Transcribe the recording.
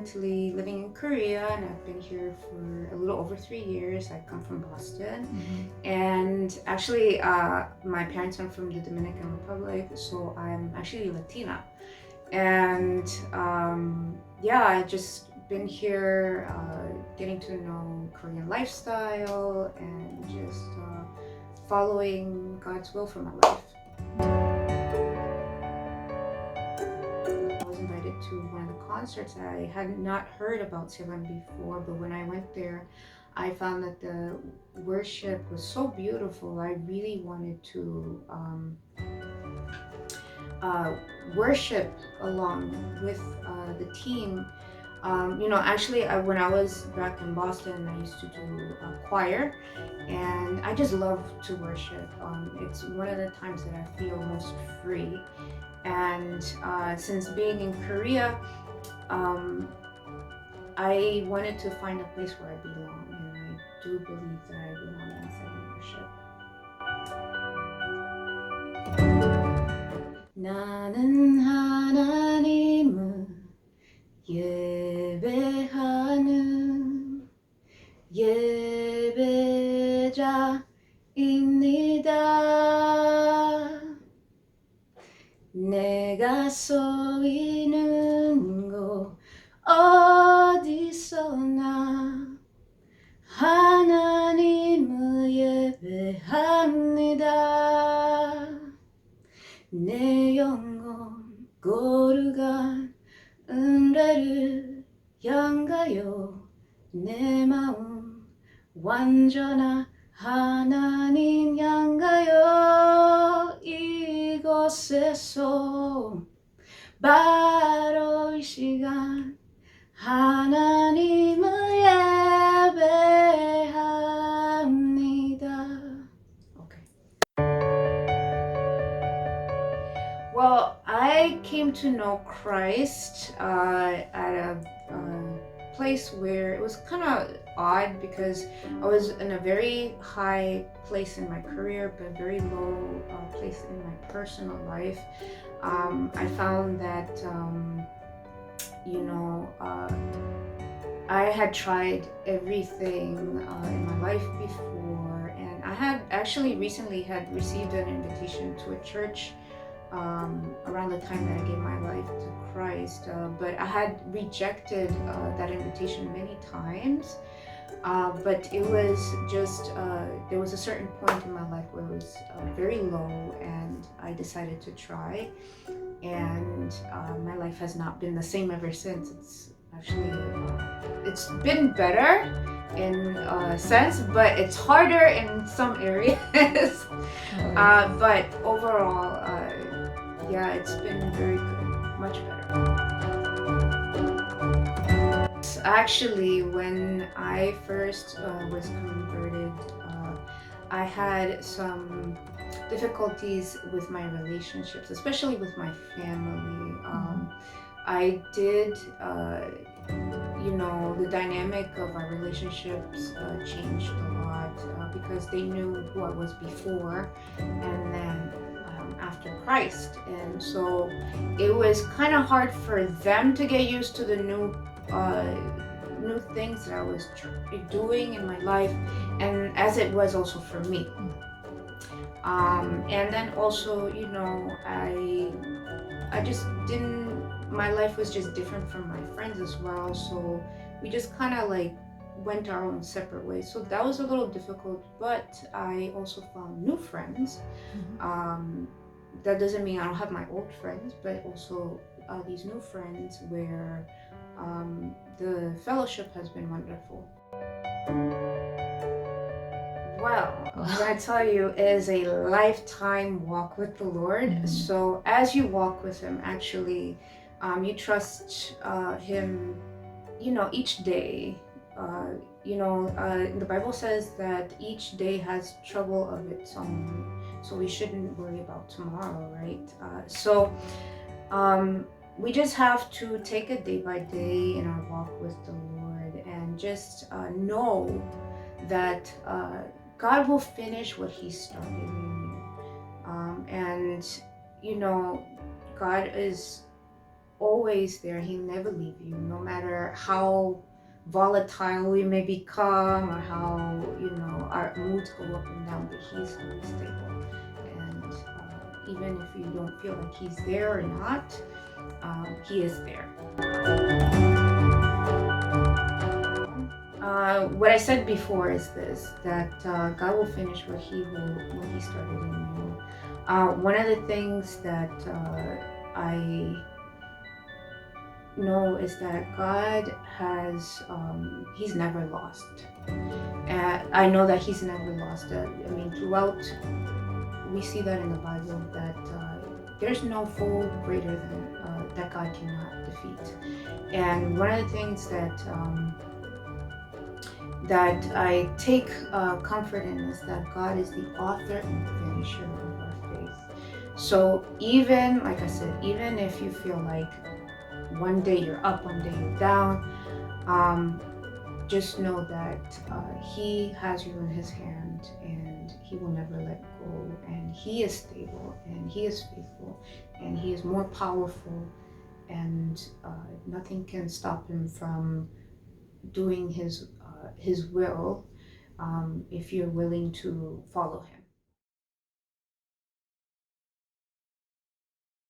currently living in Korea, and I've been here for a little over 3 years. I come from Boston, and actually, my parents are from the Dominican Republic, so I'm actually Latina. And yeah, I just been here, getting to know Korean lifestyle and just following God's will for my life. I was invited to one of the concerts. I had not heard about Salem before, but when I went there, I found that the worship was so beautiful. I really wanted to worship along with the team. Actually, when I was back in Boston, I used to do choir, and I just love to worship. It's one of the times that I feel most free. And since being in Korea, I wanted to find a place where I belong, and I do believe that I belong in Salem worship. 나는 하나님을 예배하는 예배자입니다. 내가 서 있는 곳 어디서나 하나님을 예배합니다. 내 영혼 거룩한 은혜를 향하여 내 마음 완전한 하나님 향하여 이곳에서 바로 이 시간 하나님을 예배합니다. Okay. Well, I came to know Christ at a place where it was kind of odd because I was in a very high place in my career, but a very low place in my personal life. I found that, I had tried everything in my life before, and I had actually recently had received an invitation to a church around the time that I gave my life to Christ, but I had rejected that invitation many times. But it was just, there was a certain point in my life where it was very low, and I decided to try. And my life has not been the same ever since. It's actually, it's been better in a sense, but it's harder in some areas. But overall, yeah, it's been very good, much better. Actually, when I first was converted, I had some difficulties with my relationships, especially with my family. I did, the dynamic of our relationships changed a lot because they knew who I was before and then after Christ. And so it was kind of hard for them to get used to the new things that I was doing in my life, and as it was also for me. And then also, I just didn't, my life was just different from my friends as well, so we just kind of like went our own separate ways. So that was a little difficult, but I also found new friends. That doesn't mean I don't have my old friends, but also these new friends where the fellowship has been wonderful. Well, what I tell you is a lifetime walk with the Lord. So as you walk with Him, actually, you trust Him, each day. The Bible says that each day has trouble of its own, so we shouldn't worry about tomorrow, right? So we just have to take it day by day in our walk with the Lord, and just know that God will finish what He started in you. And God is always there. He'll never leave you, no matter how volatile we may become or how, our moods go up and down, but he's always stable. And even if you don't feel like he's there or not, he is there. What I said before is this, that God will finish what he started in you. One of the things that I know is that God he's never lost. I know that he's never lost. Throughout, we see that in the Bible, that there's no foe greater than that God cannot defeat. And one of the things that I take comfort in is that God is the author and finisher of our faith. So even, like I said, even if you feel like one day you're up, one day you're down, just know that he has you in his hand, and he will never let go, and he is stable, and he is faithful, and he is more powerful, and nothing can stop him from doing his will, if you're willing to follow him.